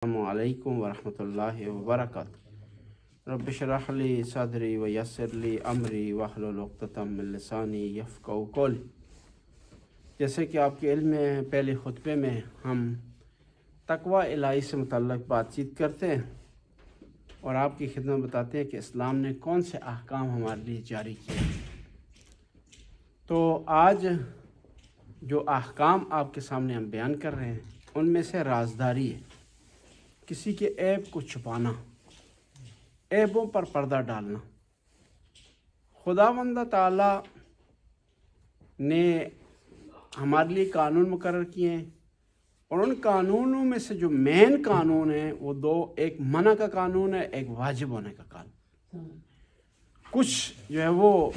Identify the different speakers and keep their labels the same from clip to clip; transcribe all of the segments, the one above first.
Speaker 1: السلام علیکم ورحمۃ اللہ وبرکاتہ۔ رب اشرح لی صدری ویسر لی امری واحلل عقدۃ من لسانی یفقہوا قولی۔ جیسے کہ آپ کے علم میں پہلے خطبے میں ہم تقوی الہی سے متعلق بات چیت کرتے ہیں اور آپ کی خدمت بتاتے ہیں کہ اسلام نے کون سے احکام ہمارے لیے جاری کیے۔ تو آج جو احکام آپ کے سامنے ہم بیان کر رہے ہیں ان میں سے رازداری ہے، کسی کے عیب کو چھپانا، عیبوں پر پردہ ڈالنا۔ خداوند تعالیٰ نے ہمارے لیے قانون مقرر کیے ہیں اور ان قانونوں میں سے جو مین قانون ہیں وہ دو، ایک منع کا قانون ہے، ایک واجب ہونے کا قانون۔ کچھ جو ہے وہ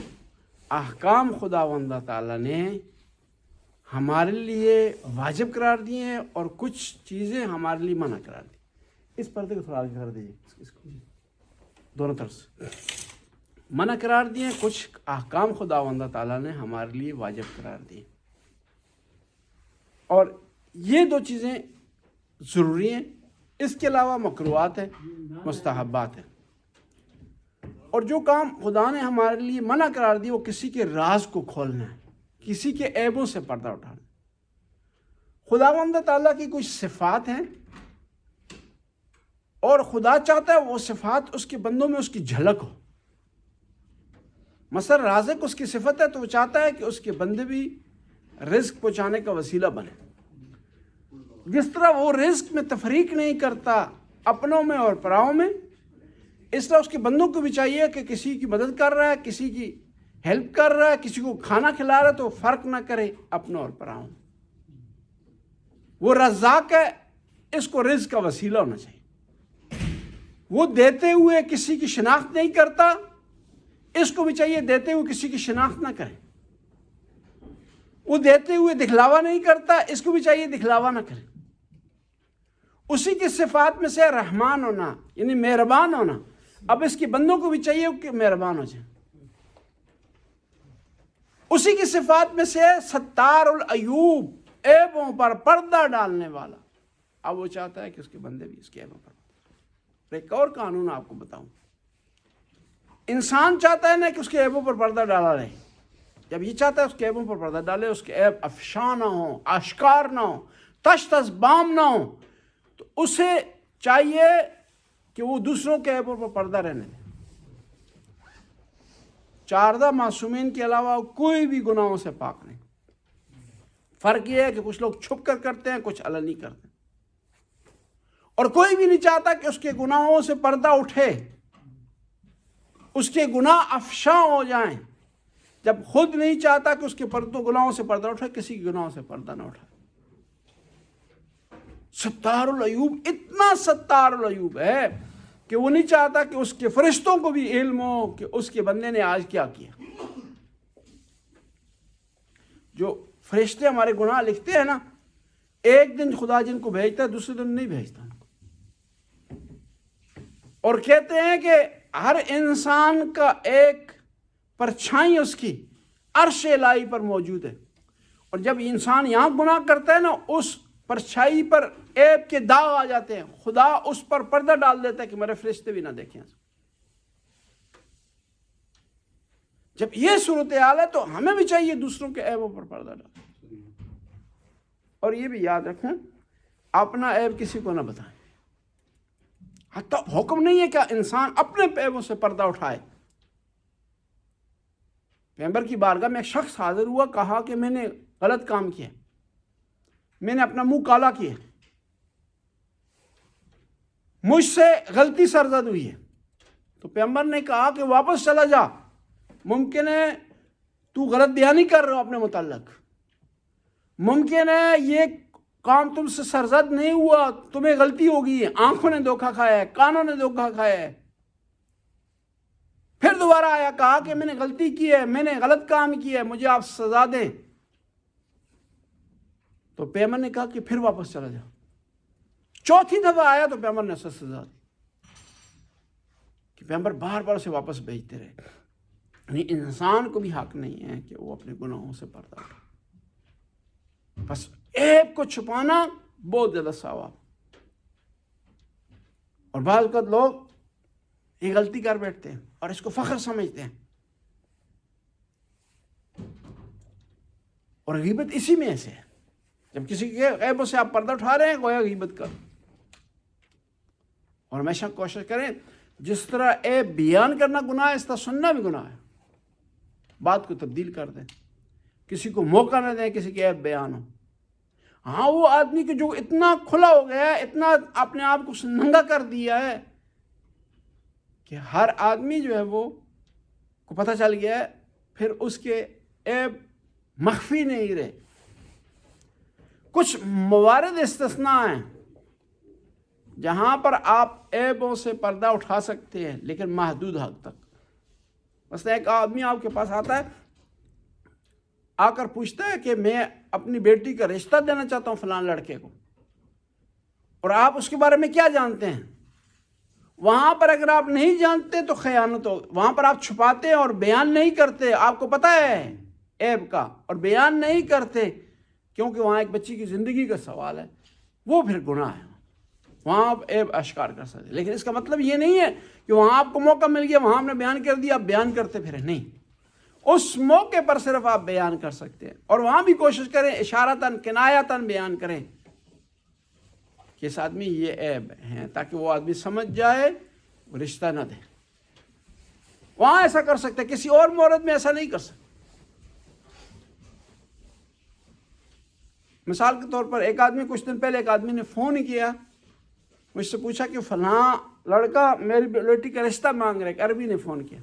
Speaker 1: احکام خداوند تعالیٰ نے ہمارے لیے واجب قرار دیے ہیں اور کچھ چیزیں ہمارے لیے منع قرار دی۔ اس پردے کو تھوڑا آگے کر دیجیے، اس کو دونوں طرف سے منع قرار دیے، کچھ احکام خداوند تعالیٰ نے ہمارے لیے واجب قرار دیے، اور یہ دو چیزیں ضروری ہیں۔ اس کے علاوہ مکروہات ہیں، مستحبات ہیں۔ اور جو کام خدا نے ہمارے لیے منع قرار دی وہ کسی کے راز کو کھولنا ہے، کسی کے عیبوں سے پردہ اٹھانا۔ خداوند تعالیٰ کی کچھ صفات ہیں اور خدا چاہتا ہے وہ صفات اس کے بندوں میں اس کی جھلک ہو۔ مثلا رازق اس کی صفت ہے تو وہ چاہتا ہے کہ اس کے بندے بھی رزق پہنچانے کا وسیلہ بنے۔ جس طرح وہ رزق میں تفریق نہیں کرتا اپنوں میں اور پراؤں میں، اس طرح اس کے بندوں کو بھی چاہیے کہ کسی کی مدد کر رہا ہے، کسی کی ہیلپ کر رہا ہے، کسی کو کھانا کھلا رہا ہے تو فرق نہ کرے اپنوں اور پراؤں میں۔ وہ رزاق ہے، اس کو رزق کا وسیلہ ہونا چاہیے۔ وہ دیتے ہوئے کسی کی شناخت نہیں کرتا، اس کو بھی چاہیے دیتے ہوئے کسی کی شناخت نہ کرے۔ وہ دیتے ہوئے دکھلاوا نہیں کرتا، اس کو بھی چاہیے دکھلاوا نہ کرے۔ اسی کی صفات میں سے رحمان ہونا، یعنی مہربان ہونا۔ اب اس کے بندوں کو بھی چاہیے کہ مہربان ہو جائیں۔ اسی کی صفات میں سے ستار العیوب، عیبوں پر پردہ ڈالنے والا۔ اب وہ چاہتا ہے کہ اس کے بندے بھی اس کے عیبوں پر۔ ایک اور قانون آپ کو بتاؤں، انسان چاہتا ہے نا کہ اس کے عیبوں پر پردہ ڈالا رہے۔ جب یہ چاہتا ہے اس کے عیبوں پر پردہ ڈالے، اس کے عیب افشاں نہ ہو، آشکار نہ ہو، تش تش بام نہ ہو، تو اسے چاہیے کہ وہ دوسروں کے عیبوں پر پردہ رہنے دے۔ 14 معصومین کے علاوہ کوئی بھی گناہوں سے پاک نہیں۔ فرق یہ ہے کہ کچھ لوگ چھپ کر کرتے ہیں، کچھ علنی کرتے ہیں، اور کوئی بھی نہیں چاہتا کہ اس کے گناہوں سے پردہ اٹھے، اس کے گناہ افشاں ہو جائیں۔ جب خود نہیں چاہتا کہ اس کے گناہوں سے پردہ اٹھے، کسی کے گناہوں سے پردہ نہ اٹھائے۔ ستار العیوب، اتنا ستار العیوب ہے کہ وہ نہیں چاہتا کہ اس کے فرشتوں کو بھی علم ہو کہ اس کے بندے نے آج کیا کیا۔ جو فرشتے ہمارے گناہ لکھتے ہیں نا، ایک دن خدا جن کو بھیجتا ہے دوسرے دن نہیں بھیجتا، اور کہتے ہیں کہ ہر انسان کا ایک پرچھائی اس کی عرش الہی پر موجود ہے، اور جب انسان یہاں گناہ کرتا ہے نا، اس پرچھائی پر عیب کے داغ آ جاتے ہیں۔ خدا اس پر پردہ ڈال دیتا ہے کہ میرے فرشتے بھی نہ دیکھیں۔ جب یہ صورتحال ہے تو ہمیں بھی چاہیے دوسروں کے عیبوں پر پردہ ڈالیں، اور یہ بھی یاد رکھیں اپنا عیب کسی کو نہ بتائیں۔ حتیٰ حکم نہیں ہے کہ انسان اپنے عیبوں سے پردہ اٹھائے۔ پیغمبر کی بارگاہ میں ایک شخص حاضر ہوا، کہا کہ میں نے غلط کام کیا، میں نے اپنا منہ کالا کیا، مجھ سے غلطی سرزد ہوئی ہے۔ تو پیغمبر نے کہا کہ واپس چلا جا، ممکن ہے تو غلط بیانی کر رہے ہو اپنے متعلق، ممکن ہے یہ کام تم سے سرزد نہیں ہوا، تمہیں غلطی ہوگی ہے، آنکھوں نے دھوکہ کھایا ہے، کانوں نے دھوکہ کھایا ہے۔ پھر دوبارہ آیا، کہا کہ میں نے غلطی کی ہے، میں نے غلط کام کیا ہے، مجھے آپ سزا دیں۔ تو پیغمبر نے کہا کہ پھر واپس چلا جا۔ چوتھی دفعہ آیا تو پیغمبر نے سزا دی کہ پیغمبر بار بار اسے واپس بھیجتے رہے۔ یعنی انسان کو بھی حق نہیں ہے کہ وہ اپنے گناہوں سے پردہ اٹھائے۔ بس عیب کو چھپانا بہت زیادہ ثواب۔ اور بعض اوقات لوگ یہ غلطی کر بیٹھتے ہیں اور اس کو فخر سمجھتے ہیں، اور غیبت اسی میں سے ہے۔ جب کسی کے عیبوں سے آپ پردہ اٹھا رہے ہیں گویا غیبت کر، اور ہمیشہ کوشش کریں جس طرح عیب بیان کرنا گناہ ہے اس طرح سننا بھی گناہ ہے۔ بات کو تبدیل کر دیں، کسی کو موقع نہ دیں کسی کے عیب بیان ہو۔ ہاں وہ آدمی کہ جو اتنا کھلا ہو گیا ہے، اتنا اپنے آپ کو ننگا کر دیا ہے کہ ہر آدمی جو ہے وہ کو پتہ چل گیا ہے، پھر اس کے عیب مخفی نہیں رہے۔ کچھ موارد استثناء ہیں جہاں پر آپ عیبوں سے پردہ اٹھا سکتے ہیں لیکن محدود حد تک۔ مثلا ایک آدمی آپ کے پاس آتا ہے، آ کر پوچھتا ہے کہ میں اپنی بیٹی کا رشتہ دینا چاہتا ہوں فلاں لڑکے کو، اور آپ اس کے بارے میں کیا جانتے ہیں؟ وہاں پر اگر آپ نہیں جانتے تو خیانت ہو، وہاں پر آپ چھپاتے اور بیان نہیں کرتے، آپ کو پتہ ہے عیب کا اور بیان نہیں کرتے کیونکہ وہاں ایک بچی کی زندگی کا سوال ہے، وہ پھر گناہ ہے۔ وہاں آپ عیب اشکار کر سکتے، لیکن اس کا مطلب یہ نہیں ہے کہ وہاں آپ کو موقع مل گیا وہاں آپ نے بیان کر دیا آپ بیان کرتے پھرے، نہیں، اس موقع پر صرف آپ بیان کر سکتے ہیں، اور وہاں بھی کوشش کریں اشارتاً کنایتاً بیان کریں کہ اس آدمی یہ عیب ہیں، تاکہ وہ آدمی سمجھ جائے وہ رشتہ نہ دے۔ وہاں ایسا کر سکتے، کسی اور مورد میں ایسا نہیں کر سکتے۔ مثال کے طور پر ایک آدمی کچھ دن پہلے ایک آدمی نے فون کیا، مجھ سے پوچھا کہ فلاں لڑکا میری بیٹی کا رشتہ مانگ رہا ہے، عربی نے فون کیا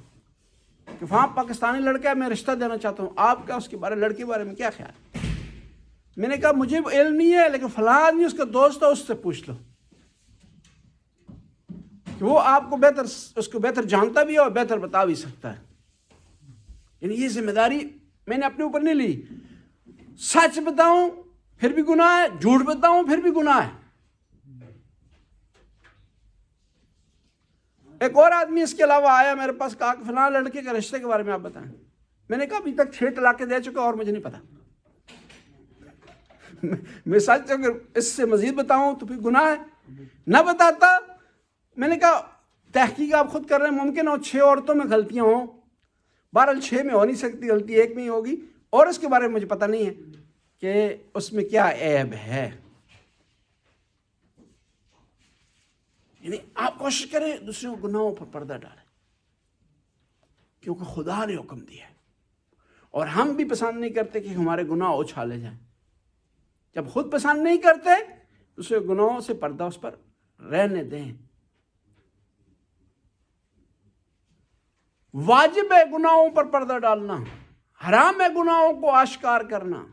Speaker 1: کہ وہاں پاکستانی لڑکا ہے میں رشتہ دینا چاہتا ہوں، آپ کا اس کے بارے لڑکے کے بارے میں کیا خیال ہے؟ میں نے کہا مجھے علم نہیں ہے لیکن فلاں آدمی اس کا دوست ہے اس سے پوچھ لو کہ وہ آپ کو بہتر اس کو بہتر جانتا بھی ہے اور بہتر بتا بھی سکتا ہے۔ یعنی یہ ذمہ داری میں نے اپنے اوپر نہیں لی۔ سچ بتاؤں پھر بھی گناہ ہے، جھوٹ بتاؤں پھر بھی گناہ ہے۔ ایک اور آدمی اس کے علاوہ آیا میرے پاس، کہا کہ فلاں لڑکے کے رشتے کے بارے میں آپ بتائیں۔ میں نے کہا ابھی تک 6 طلاقیں دے چکا اور مجھے نہیں پتا۔ میں سچ اگر اس سے مزید بتاؤں تو پھر گناہ ہے، نہ بتاتا۔ میں نے کہا تحقیق آپ خود کر رہے ہیں، ممکن ہو 6 عورتوں میں غلطیاں ہوں، بہرحال 6 میں ہو نہیں سکتی، غلطی 1 میں ہی ہوگی، اور اس کے بارے میں مجھے پتہ نہیں ہے کہ اس میں کیا عیب ہے۔ یعنی آپ کوشش کریں دوسروں کو گناہوں پر پردہ ڈالیں، کیونکہ خدا نے حکم دیا ہے، اور ہم بھی پسند نہیں کرتے کہ ہمارے گناہ اچھالے جائیں۔ جب خود پسند نہیں کرتے دوسرے گناہوں سے پردہ اس پر رہنے دیں۔ واجب ہے گناہوں پر پردہ ڈالنا، حرام ہے گناہوں کو آشکار کرنا۔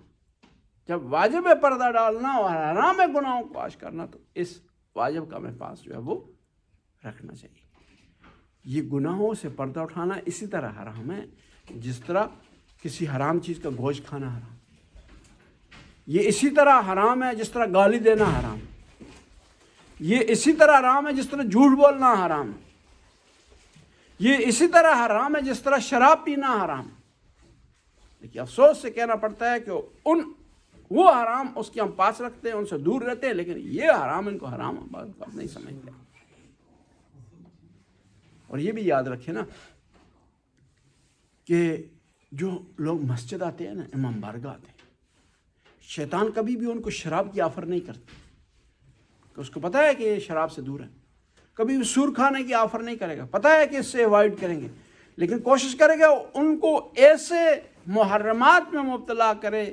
Speaker 1: جب واجب ہے پردہ ڈالنا اور حرام ہے گناہوں کو آشکار کرنا تو اس واجب کا ہمیں پاس جو ہے وہ رکھنا چاہیے۔ یہ گناہوں سے پردہ اٹھانا اسی طرح حرام ہے جس طرح کسی حرام چیز کا گوشت کھانا حرام، یہ اسی طرح حرام ہے جس طرح گالی دینا حرام، یہ اسی طرح حرام ہے جس طرح جھوٹ بولنا حرام، یہ اسی طرح حرام ہے جس طرح شراب پینا حرام۔ لیکن افسوس سے کہنا پڑتا ہے کہ وہ حرام اس کے ہم پاس رکھتے ہیں، ان سے دور رہتے ہیں، لیکن یہ حرام ان کو حرام بات نہیں سمجھتے۔ اور یہ بھی یاد رکھیں نا کہ جو لوگ مسجد آتے ہیں نا، امام بارگاہ آتے ہیں، شیطان کبھی بھی ان کو شراب کی آفر نہیں کرتا، کہ اس کو پتہ ہے کہ یہ شراب سے دور ہے، کبھی بھی سور کھانے کی آفر نہیں کرے گا، پتہ ہے کہ اس سے اوائڈ کریں گے، لیکن کوشش کرے گا ان کو ایسے محرمات میں مبتلا کرے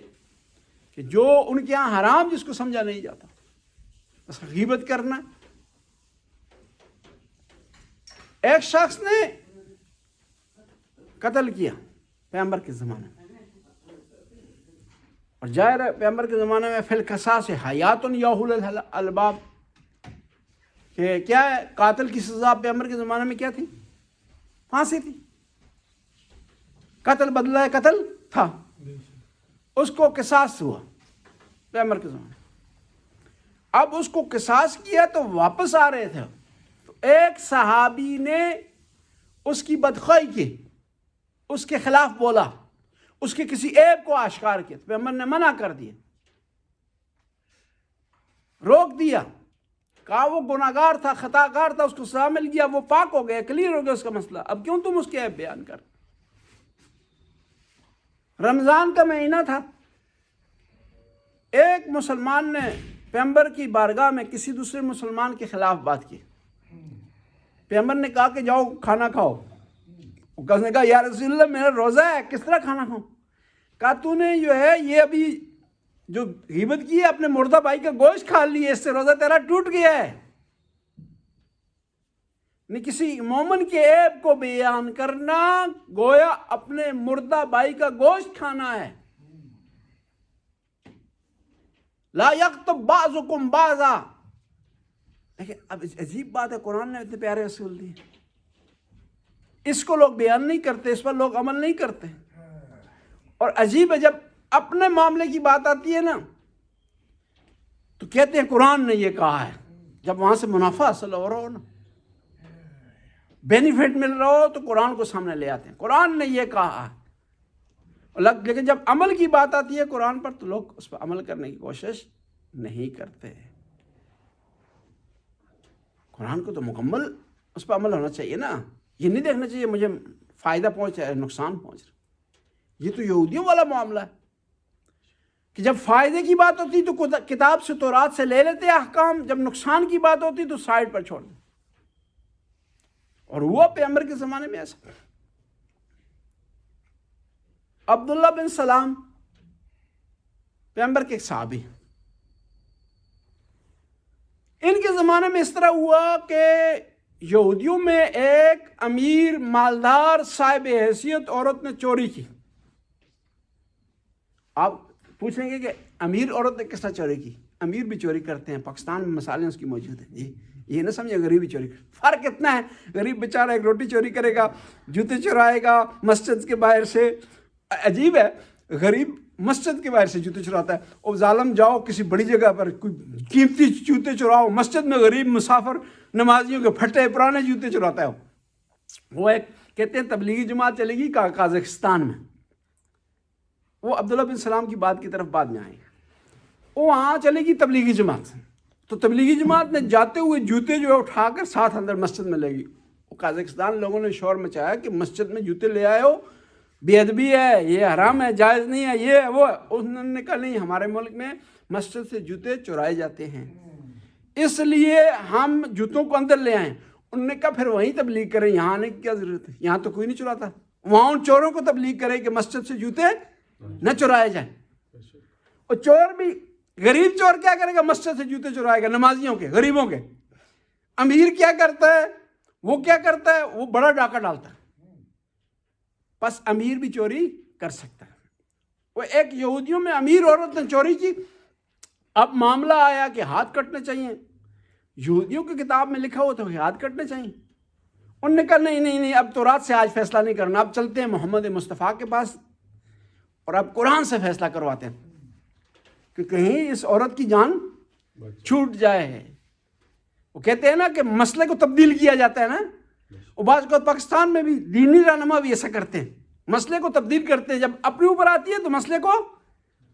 Speaker 1: کہ جو ان کے یہاں حرام جس کو سمجھا نہیں جاتا۔ بس غیبت کرنا، ایک شخص نے قتل کیا پیغمبر کے زمانے میں، اور ظاہر ہے پیغمبر کے زمانے میں فی القصاص حیات یا اولی الالباب، کہ کیا ہے قاتل کی سزا پیغمبر کے زمانے میں کیا تھی؟ پھانسی تھی۔ قتل بدلہ قتل تھا، اس کو قصاص ہوا پیغمبر کے زمانے میں۔ اب اس کو قصاص کیا تو واپس آ رہے تھے تو ایک صحابی نے اس کی بدخوائی کی، اس کے خلاف بولا، اس کے کسی عیب کو آشکار کیا، تو پیغمبر نے منع کر دیا، روک دیا، کہا وہ گناہگار تھا، خطا کار تھا، اس کو سزا مل گیا، وہ پاک ہو گیا، کلیئر ہو گیا اس کا مسئلہ، اب کیوں تم اس کے عیب بیان کر؟ رمضان کا مہینہ تھا، ایک مسلمان نے پیغمبر کی بارگاہ میں کسی دوسرے مسلمان کے خلاف بات کی. پیغمبر نے کہا کہ جاؤ کھانا کھاؤ. اس نے کہا یا رسول اللہ میرا روزہ ہے، کس طرح کھانا کھاؤں؟ کہا تو نے جو ہے یہ ابھی جو غیبت کی ہے اپنے مردہ بھائی کا گوشت کھا لی ہے، اس سے روزہ تیرا ٹوٹ گیا ہے. نہیں، کسی مومن کے عیب کو بیان کرنا گویا اپنے مردہ بھائی کا گوشت کھانا ہے. لا یغتب بعضکم بعضا. لیکن اب عجیب بات ہے، قرآن نے اتنے پیارے اصول دیے، اس کو لوگ بیان نہیں کرتے، اس پر لوگ عمل نہیں کرتے. اور عجیب ہے، جب اپنے معاملے کی بات آتی ہے نا تو کہتے ہیں قرآن نے یہ کہا ہے. جب وہاں سے منافع حاصل ہو رہا ہو نا، بینیفٹ مل رہا ہو، تو قرآن کو سامنے لے آتے ہیں، قرآن نے یہ کہا ہے. لیکن جب عمل کی بات آتی ہے قرآن پر تو لوگ اس پر عمل کرنے کی کوشش نہیں کرتے. قرآن کو تو مکمل اس پر عمل ہونا چاہیے نا، یہ نہیں دیکھنا چاہیے مجھے فائدہ پہنچ رہا ہے نقصان پہنچ رہا ہے. یہ تو یہودیوں والا معاملہ ہے کہ جب فائدے کی بات ہوتی تو کتاب سے تورات سے لے لیتے احکام، جب نقصان کی بات ہوتی تو سائڈ پر چھوڑ دیں. اور ہوا پیغمبر کے زمانے میں ایسا. عبداللہ بن سلام پیغمبر کے ایک صحابی، ان کے زمانے میں اس طرح ہوا کہ یہودیوں میں ایک امیر مالدار صاحب حیثیت عورت نے چوری کی. آپ پوچھیں گے کہ امیر عورت نے کس طرح چوری کی؟ امیر بھی چوری کرتے ہیں، پاکستان میں مثالیں اس کی موجود ہیں. جی یہ نہ سمجھے غریب بھی چوری کرتے، فرق اتنا ہے، غریب بیچارہ ایک روٹی چوری کرے گا، جوتے چرائے گا مسجد کے باہر سے. عجیب ہے، غریب مسجد کے باہر سے جوتے چراتا ہے، اور ظالم جاؤ کسی بڑی جگہ پر کوئی قیمتی جوتے چراؤ، مسجد میں غریب مسافر نمازیوں کے پھٹے پرانے جوتے چراتا ہے. وہ ایک کہتے ہیں تبلیغی جماعت چلے گی قازقستان میں، وہ عبداللہ بن سلام کی بات کی طرف بعد میں آئیں. وہ وہاں چلے گی تبلیغی جماعت، تو تبلیغی جماعت نے جاتے ہوئے جوتے جو ہے اٹھا کر ساتھ اندر مسجد میں لے گی. وہ قازقستان لوگوں نے شور مچایا کہ مسجد میں جوتے لے آئے ہو، بے ادبی ہے، یہ حرام ہے، جائز نہیں ہے، یہ وہ. انہوں نے کہا نہیں، ہمارے ملک میں مسجد سے جوتے چرائے جاتے ہیں، اس لیے ہم جوتوں کو اندر لے آئیں. انہوں نے کہا پھر وہیں تبلیغ کریں، یہاں آنے کی کیا ضرورت ہے، یہاں تو کوئی نہیں چراتا. وہاں ان چوروں کو تبلیغ کریں کہ مسجد سے جوتے نہ چرائے جائیں. اور چور بھی، غریب چور کیا کرے گا؟ مسجد سے جوتے چرائے گا نمازیوں کے، غریبوں کے. امیر کیا کرتا ہے؟ وہ کیا کرتا ہے؟ وہ بڑا ڈاکہ ڈالتا ہے. بس امیر بھی چوری کر سکتا ہے. وہ ایک یہودیوں میں امیر عورت نے چوری کی. اب معاملہ آیا کہ ہاتھ کٹنے چاہیے. یہودیوں کی کتاب میں لکھا ہوا تھا کہ ہاتھ کٹنے چاہیے. انہوں نے کہا نہیں، اب تورات سے آج فیصلہ نہیں کرنا، اب چلتے ہیں محمد مصطفیٰ کے پاس اور اب قرآن سے فیصلہ کرواتے ہیں کہ کہیں اس عورت کی جان چھوٹ جائے. وہ کہتے ہیں نا کہ مسئلے کو تبدیل کیا جاتا ہے نا، اور بعض کو پاکستان میں بھی دینی رہنما بھی ایسا کرتے ہیں، مسئلے کو تبدیل کرتے ہیں. جب اپنے اوپر آتی ہے تو مسئلے کو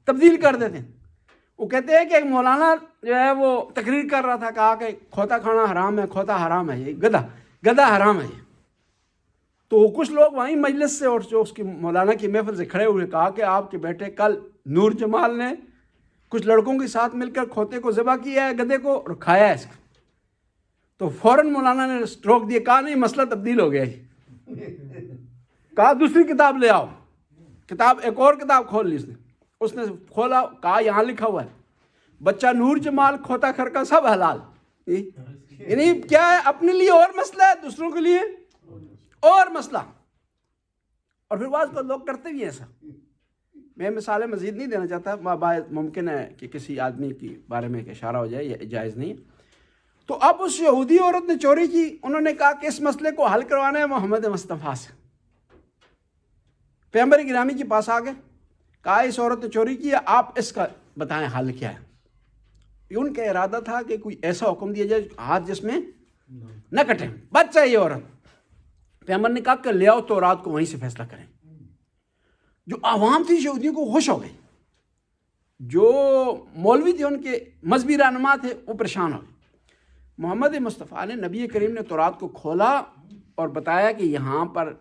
Speaker 1: تبدیل کر دیتے ہیں. وہ کہتے ہیں کہ ایک مولانا جو ہے وہ تقریر کر رہا تھا، کہا کہ کھوتا کھانا حرام ہے، کھوتا حرام ہے، یہ گدھا حرام ہے. تو کچھ لوگ وہیں مجلس سے اور جو اس کی مولانا کی محفل سے کھڑے ہوئے کہا کہ آپ کے بیٹے کل نور جمال نے کچھ لڑکوں کے ساتھ مل کر کھوتے کو ذبح کیا ہے، گدھے کو، اور کھایا ہے اس کو. تو فوراً مولانا نے روک دیا، کہا نہیں مسئلہ تبدیل ہو گیا. کہا دوسری کتاب لے آؤ. کتاب ایک اور کتاب کھول لی اس نے کھولا، کہا یہاں لکھا ہوا ہے بچہ نور جمال کھوتا کھرکا سب حلال. یعنی کیا ہے، اپنے لیے اور مسئلہ ہے، دوسروں کے لیے اور مسئلہ. اور پھر بعض لوگ کرتے بھی ایسا. میں مثالیں مزید نہیں دینا چاہتا، ممکن ہے کہ کسی آدمی کے بارے میں ایک اشارہ ہو جائے، یہ جائز نہیں. تو اب اس یہودی عورت نے چوری کی. انہوں نے کہا کہ اس مسئلے کو حل کروانا ہے محمد مصطفیٰ سے. پیغمبر گرامی کے پاس آ گئے، کہا اس عورت نے چوری کی ہے، آپ اس کا بتائیں حل کیا ہے. ان کا ارادہ تھا کہ کوئی ایسا حکم دیا جائے ہاتھ جس میں نہ کٹے، بچ جائے یہ عورت. پیغمبر نے کہا کہ لے آؤ تو رات کو وہیں سے فیصلہ کریں. جو عوام تھی یہودیوں کو خوش ہو گئی، جو مولوی تھے ان کے مذہبی رہنما تھے وہ پریشان ہو گئے. محمد مصطفیٰ نے، نبی کریم نے تورات کو کھولا اور بتایا کہ یہاں پر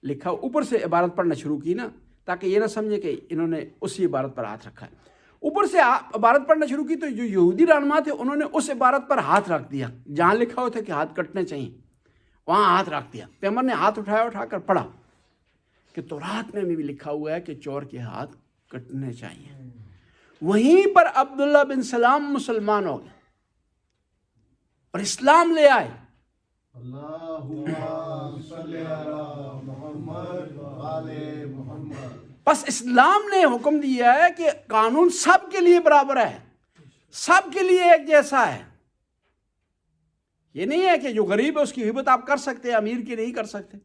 Speaker 1: لکھا، اوپر سے عبارت پڑھنا شروع کی نا، تاکہ یہ نہ سمجھے کہ انہوں نے اسی عبارت پر ہاتھ رکھا ہے. اوپر سے عبارت پڑھنا شروع کی تو جو یہودی رہنما تھے انہوں نے اس عبارت پر ہاتھ رکھ دیا جہاں لکھا ہوا تھا کہ ہاتھ کٹنے چاہیے، وہاں ہاتھ رکھ دیا. پیغمبر نے ہاتھ اٹھا کر پڑھا کہ تورات میں بھی لکھا ہوا ہے کہ چور کے ہاتھ کٹنے چاہیے. وہیں پر عبداللہ بن سلام مسلمان ہو گئے اور اسلام لے آئے. بس اسلام نے حکم دیا ہے کہ قانون سب کے لیے برابر ہے، سب کے لیے ایک جیسا ہے. یہ نہیں ہے کہ جو غریب ہے اس کی غیبت آپ کر سکتے ہیں، امیر کی نہیں کر سکتے.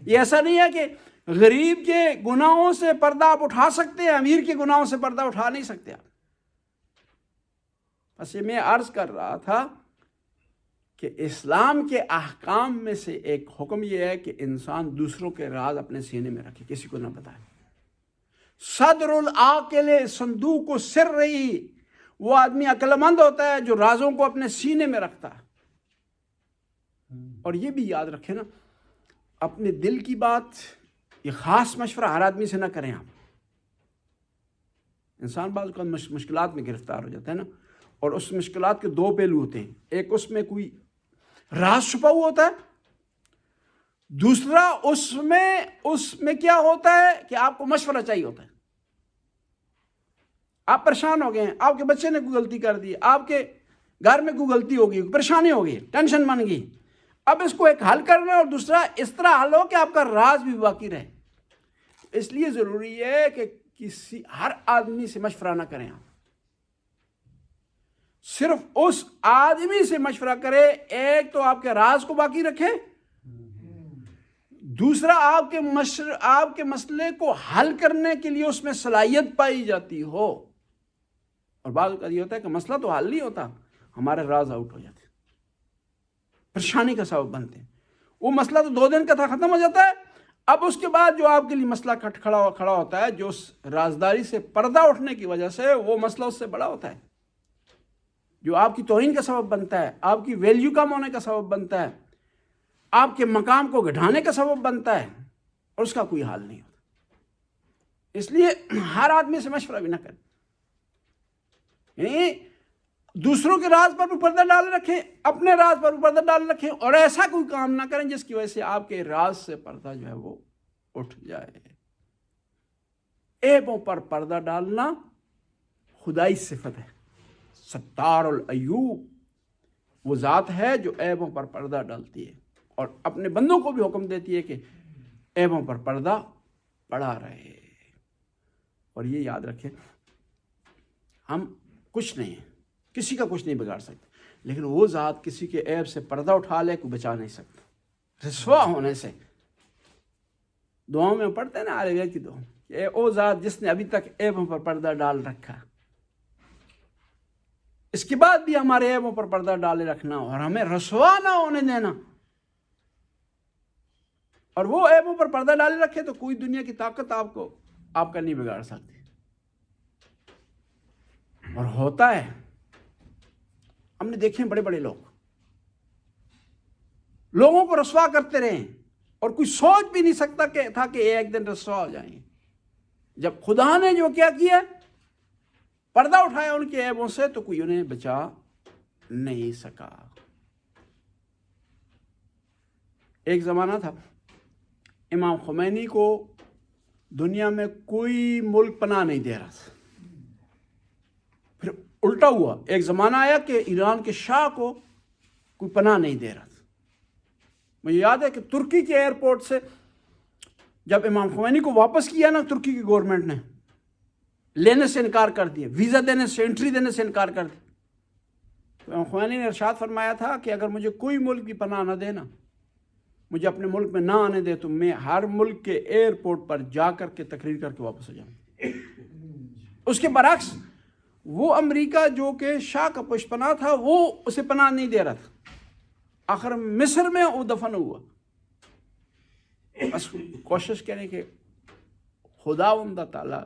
Speaker 1: یہ ایسا نہیں ہے کہ غریب کے گناہوں سے پردہ آپ اٹھا سکتے ہیں، امیر کے گناہوں سے پردہ اٹھا نہیں سکتے آپ. بس یہ میں عرض کر رہا تھا کہ اسلام کے احکام میں سے ایک حکم یہ ہے کہ انسان دوسروں کے راز اپنے سینے میں رکھے، کسی کو نہ بتائے. صدر العاقل صندوق السر رہی، وہ آدمی عقل مند ہوتا ہے جو رازوں کو اپنے سینے میں رکھتا ہے. اور یہ بھی یاد رکھیں نا، اپنے دل کی بات، یہ خاص مشورہ ہر آدمی سے نہ کریں آپ. انسان بعض اوقات مشکلات میں گرفتار ہو جاتا ہے نا، اور اس مشکلات کے دو پہلو ہوتے ہیں. ایک اس میں کوئی راز چھپا ہوا ہوتا ہے، دوسرا اس میں کیا ہوتا ہے کہ آپ کو مشورہ چاہیے ہوتا ہے. آپ پریشان ہو گئے ہیں، آپ کے بچے نے کوئی غلطی کر دی، آپ کے گھر میں کوئی غلطی ہو گئی، پریشانی ہو گئی، ٹینشن بن گئی. اب اس کو ایک حل کرنا ہے اور دوسرا اس طرح حل ہو کہ آپ کا راز بھی باقی رہے. اس لیے ضروری ہے کہ ہر آدمی سے مشورہ نہ کریں آپ، صرف اس آدمی سے مشورہ کرے ایک تو آپ کے راز کو باقی رکھے، دوسرا آپ کے مسئلے کو حل کرنے کے لیے اس میں صلاحیت پائی جاتی ہو. اور بعض اوقات یہ ہوتا ہے کہ مسئلہ تو حل نہیں ہوتا، ہمارے راز آؤٹ ہو جاتے ہیں، پریشانی کا سبب بنتے ہیں. وہ مسئلہ تو 2 دن کا تھا، ختم ہو جاتا ہے. اب اس کے بعد جو آپ کے لیے مسئلہ کھڑا ہوتا ہے، جو اس رازداری سے پردہ اٹھنے کی وجہ سے وہ مسئلہ اس سے بڑا ہوتا ہے، جو آپ کی توہین کا سبب بنتا ہے، آپ کی ویلیو کم ہونے کا سبب بنتا ہے، آپ کے مقام کو گھٹانے کا سبب بنتا ہے، اور اس کا کوئی حال نہیں ہوتا. اس لیے ہر آدمی سے مشورہ بھی نہ کریں، یعنی دوسروں کے راز پر بھی پردہ ڈال رکھیں، اپنے راز پر بھی پردہ ڈال رکھیں، اور ایسا کوئی کام نہ کریں جس کی وجہ سے آپ کے راز سے پردہ جو ہے وہ اٹھ جائے. عیبوں پر پردہ ڈالنا خدائی صفت ہے. ستار العیوب وہ ذات ہے جو عیبوں پر پردہ ڈالتی ہے اور اپنے بندوں کو بھی حکم دیتی ہے کہ عیبوں پر پردہ پڑا رہے. اور یہ یاد رکھیں، ہم کچھ نہیں ہیں، کسی کا کچھ نہیں بگاڑ سکتے، لیکن وہ ذات کسی کے عیب سے پردہ اٹھا لے کوئی بچا نہیں سکتا رسوا ہونے سے. دعاؤں میں پڑھتے ہیں نا عالیہ کی دعا کہ او ذات جس نے ابھی تک عیبوں پر پردہ ڈال رکھا، اس کے بعد بھی ہمارے عیبوں پر پردہ ڈالے رکھنا اور ہمیں رسوا نہ ہونے دینا. اور وہ عیبوں پر پردہ ڈالے رکھے تو کوئی دنیا کی طاقت آپ کا نہیں بگاڑ سکتی. اور ہوتا ہے، ہم نے دیکھے بڑے بڑے لوگوں کو رسوا کرتے رہے اور کوئی سوچ بھی نہیں سکتا کہ تھا کہ ایک دن رسوا ہو جائیں گے. جب خدا نے جو کیا پردہ اٹھایا ان کے عیبوں سے تو کوئی انہیں بچا نہیں سکا. ایک زمانہ تھا امام خمینی کو دنیا میں کوئی ملک پناہ نہیں دے رہا تھا. پھر الٹا ہوا، ایک زمانہ آیا کہ ایران کے شاہ کو کوئی پناہ نہیں دے رہا تھا. مجھے یاد ہے کہ ترکی کے ایئرپورٹ سے جب امام خمینی کو واپس کیا نا، ترکی کی گورنمنٹ نے لینے سے انکار کر دیا، ویزا دینے سے، انٹری دینے سے انکار کر دیا. تو امام خمینی نے ارشاد فرمایا تھا کہ اگر مجھے کوئی ملک بھی پناہ نہ دینا، مجھے اپنے ملک میں نہ آنے دے، تو میں ہر ملک کے ایئرپورٹ پر جا کر کے تقریر کر کے واپس ہو جاؤں. اس کے برعکس وہ امریکہ جو کہ شاہ کا پشت پناہ تھا، وہ اسے پناہ نہیں دے رہا تھا. آخر مصر میں وہ دفن ہوا. بس کوشش کریں کہ خداوند تعالیٰ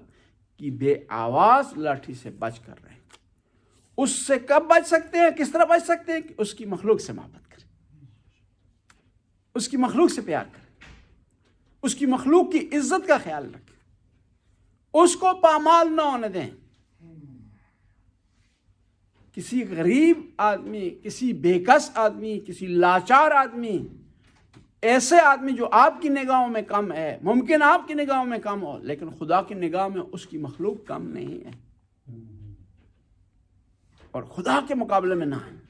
Speaker 1: کی بے آواز لاٹھی سے بچ کر رہے. اس سے کب بچ سکتے ہیں؟ کس طرح بچ سکتے ہیں؟ کہ اس کی مخلوق سے محبت کریں، اس کی مخلوق سے پیار کریں، اس کی مخلوق کی عزت کا خیال رکھیں، اس کو پامال نہ ہونے دیں۔ کسی غریب آدمی، کسی بے کس آدمی، کسی لاچار آدمی، ایسے آدمی جو آپ کی نگاہوں میں کم ہے، ممکن آپ کی نگاہوں میں کم ہو، لیکن خدا کی نگاہ میں اس کی مخلوق کم نہیں ہے، اور خدا کے مقابلے میں نہ ہے۔